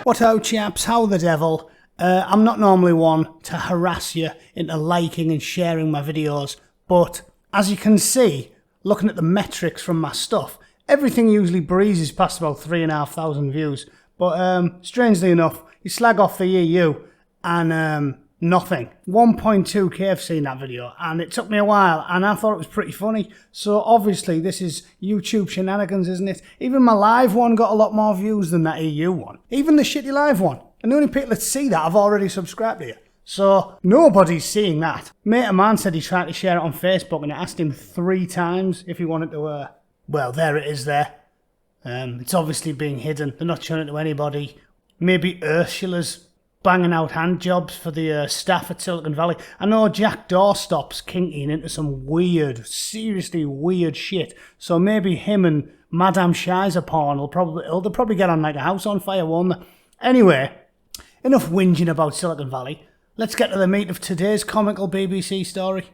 What ho chaps, how the devil? I'm not normally one to harass you into liking and sharing my videos, but as you can see, looking at the metrics from my stuff, everything usually breezes past about 3,500 views, but strangely enough, you slag off the EU and nothing. 1.2k have seen that video, and it took me a while, and I thought it was pretty funny. So obviously this is YouTube shenanigans, isn't it? Even my live one got a lot more views than that EU one. Even the shitty live one. And the only people that see that have already subscribed to you. So nobody's seeing that. Mate of mine said he tried to share it on Facebook, and it asked him 3 times if he wanted to, well, there it is there. It's obviously being hidden. They're not showing it to anybody. Maybe Ursula's banging out hand jobs for the staff at Silicon Valley. I know Jack Doorstop's kinking into some weird, seriously weird shit. So maybe him and Madame Shizer porn they'll probably get on like a house on fire, won't they? Anyway, enough whinging about Silicon Valley. Let's get to the meat of today's comical BBC story.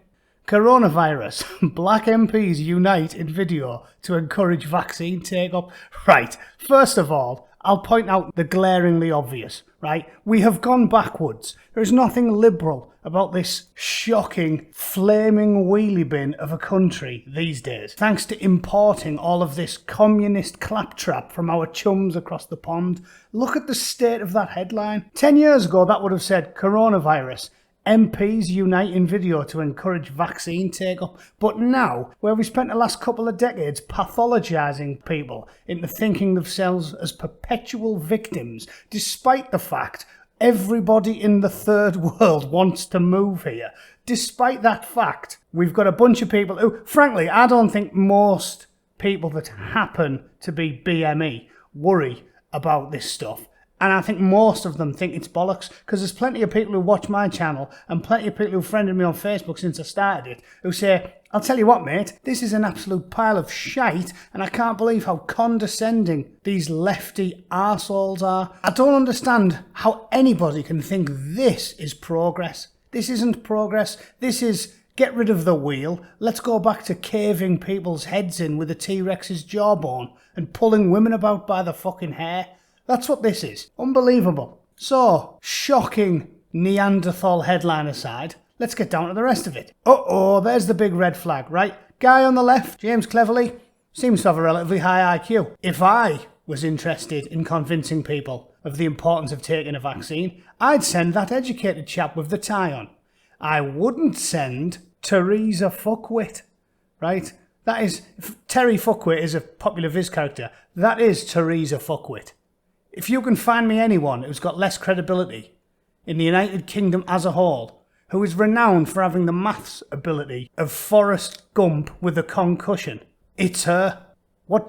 Coronavirus. Black MPs unite in video to encourage vaccine take-up. Right, first of all, I'll point out the glaringly obvious, right? We have gone backwards. There's nothing liberal about this shocking, flaming wheelie bin of a country these days, thanks to importing all of this communist claptrap from our chums across the pond. Look at the state of that headline. 10 years ago, that would have said, coronavirus. MPs unite in video to encourage vaccine take-up. But now, where we spent the last couple of decades pathologising people into thinking themselves as perpetual victims, despite the fact everybody in the third world wants to move here. Despite that fact, we've got a bunch of people who, frankly, I don't think most people that happen to be BME worry about this stuff. And I think most of them think it's bollocks, because there's plenty of people who watch my channel and plenty of people who've friended me on Facebook since I started it who say, I'll tell you what, mate, this is an absolute pile of shite, and I can't believe how condescending these lefty arseholes are. I don't understand how anybody can think this is progress. This isn't progress. This is get rid of the wheel. Let's go back to caving people's heads in with a T-Rex's jawbone and pulling women about by the fucking hair. That's what this is. Unbelievable. So, shocking Neanderthal headline aside, let's get down to the rest of it. Uh-oh, there's the big red flag, right? Guy on the left, James Cleverly, seems to have a relatively high IQ. If I was interested in convincing people of the importance of taking a vaccine, I'd send that educated chap with the tie on. I wouldn't send Teresa Fuckwit, right? That is, Terry Fuckwit is a popular Viz character. That is Teresa Fuckwit. If you can find me anyone who's got less credibility in the United Kingdom as a whole, who is renowned for having the maths ability of Forrest Gump with a concussion, it's her.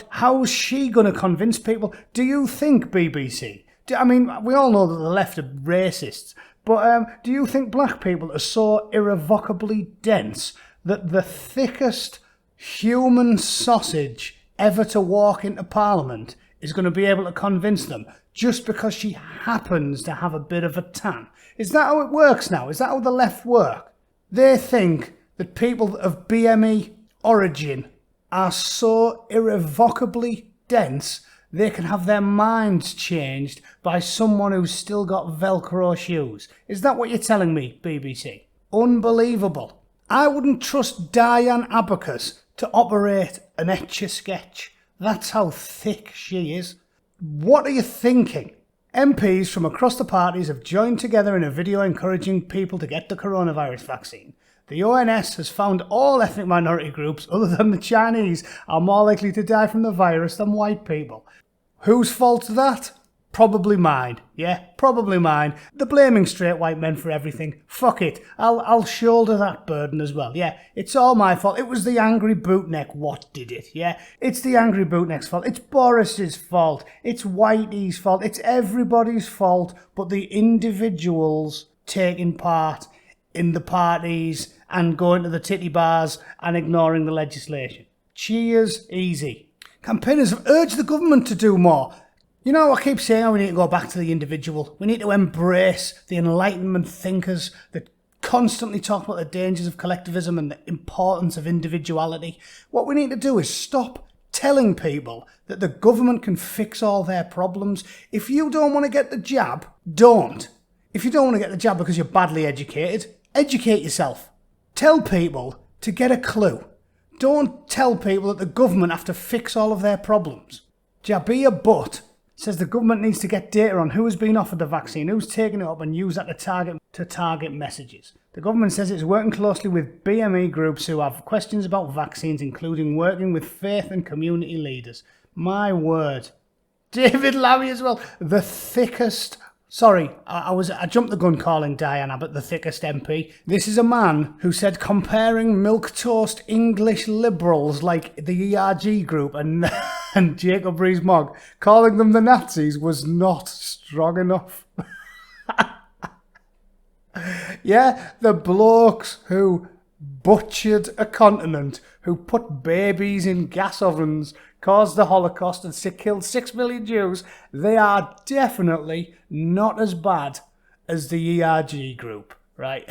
How's she going to convince people? Do you think, BBC? I mean, we all know that the left are racists, but do you think black people are so irrevocably dense that the thickest human sausage ever to walk into Parliament is going to be able to convince them just because she happens to have a bit of a tan? Is that how it works now? Is that how the left work? They think that people of BME origin are so irrevocably dense they can have their minds changed by someone who's still got Velcro shoes. Is that what you're telling me, BBC? Unbelievable. I wouldn't trust Diane Abacus to operate an Etch-a-Sketch. That's how thick she is. What are you thinking? MPs from across the parties have joined together in a video encouraging people to get the coronavirus vaccine. The ONS has found all ethnic minority groups, other than the Chinese, are more likely to die from the virus than white people. Whose fault's that? Probably mine. Yeah, probably mine. They're blaming straight white men for everything. Fuck it. I'll shoulder that burden as well. Yeah, it's all my fault. It was the angry Bootneck what did it. Yeah, it's the angry Bootneck's fault. It's Boris's fault. It's Whitey's fault. It's everybody's fault but the individuals taking part in the parties and going to the titty bars and ignoring the legislation. Cheers, easy. Campaigners have urged the government to do more. You know, I keep saying we need to go back to the individual. We need to embrace the Enlightenment thinkers that constantly talk about the dangers of collectivism and the importance of individuality. What we need to do is stop telling people that the government can fix all their problems. If you don't want to get the jab, don't. If you don't want to get the jab because you're badly educated, educate yourself. Tell people to get a clue. Don't tell people that the government have to fix all of their problems. Jabir Butt says the government needs to get data on who has been offered the vaccine, who's taken it up, and use that to target messages. The government says it's working closely with BME groups who have questions about vaccines, including working with faith and community leaders. My word. David Lammy as well. The thickest... Sorry, I jumped the gun calling Diane Abbott the thickest MP. This is a man who said comparing milquetoast English liberals like the ERG group and Jacob Rees-Mogg, calling them the Nazis, was not strong enough. Yeah, the blokes who butchered a continent, who put babies in gas ovens, caused the Holocaust and killed 6 million Jews, they are definitely not as bad as the ERG group, right?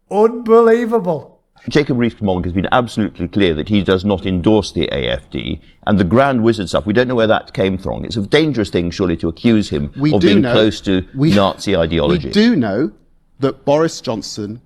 Unbelievable. Jacob Rees-Mogg has been absolutely clear that he does not endorse the AFD, and the grand wizard stuff, we don't know where that came from. It's a dangerous thing, surely, to accuse him of being close to Nazi ideology. We do know that Boris Johnson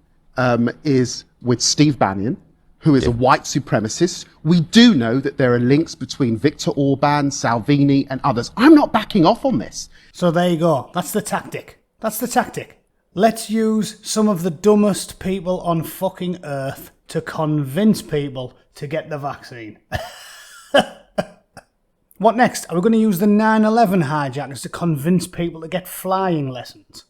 is with Steve Bannon, who is a white supremacist. We do know that there are links between Viktor Orban, Salvini, and others. I'm not backing off on this. So there you go. That's the tactic. That's the tactic. Let's use some of the dumbest people on fucking earth to convince people to get the vaccine. What next? Are we going to use the 9/11 hijackers to convince people to get flying lessons?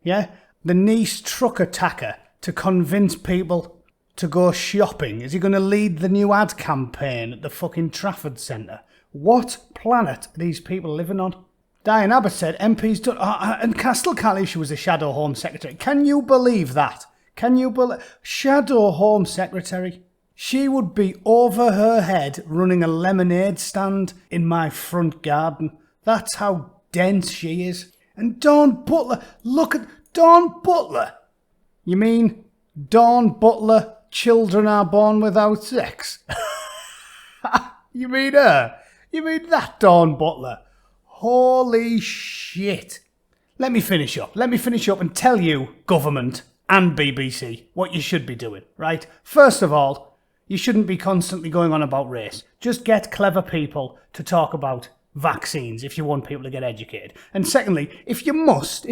Yeah? The Nice truck attacker to convince people to go shopping? Is he going to lead the new ad campaign at the fucking Trafford Centre? What planet are these people living on? Diane Abbott said MPs don't... and Castle can't issue as a shadow Home Secretary. Can you believe that? Can you believe... Shadow Home Secretary? She would be over her head running a lemonade stand in my front garden. That's how dense she is. And Dawn Butler... Look at Dawn Butler. You mean Dawn Butler... Children are born without sex? You mean her? You mean that Dawn Butler? Holy shit. Let me finish up and tell you, government and BBC, what you should be doing, right? First of all, you shouldn't be constantly going on about race. Just get clever people to talk about vaccines if you want people to get educated. And secondly, if you must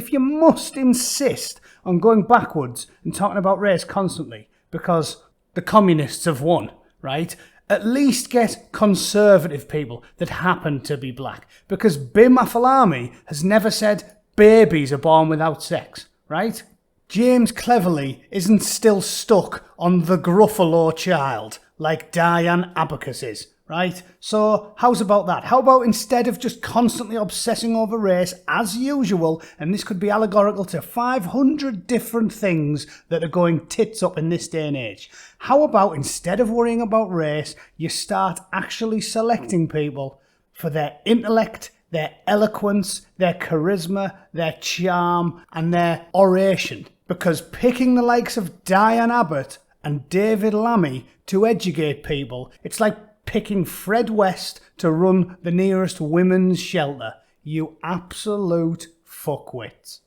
insist on going backwards and talking about race constantly, because the communists have won, right? At least get conservative people that happen to be black. Because Bim Afalami has never said babies are born without sex, right? James Cleverly isn't still stuck on the Gruffalo child like Diane Abacus is, right? So how's about that? How about instead of just constantly obsessing over race, as usual, and this could be allegorical to 500 different things that are going tits up in this day and age, how about instead of worrying about race, you start actually selecting people for their intellect, their eloquence, their charisma, their charm, and their oration? Because picking the likes of Diane Abbott and David Lammy to educate people, it's like picking Fred West to run the nearest women's shelter. You absolute fuckwits.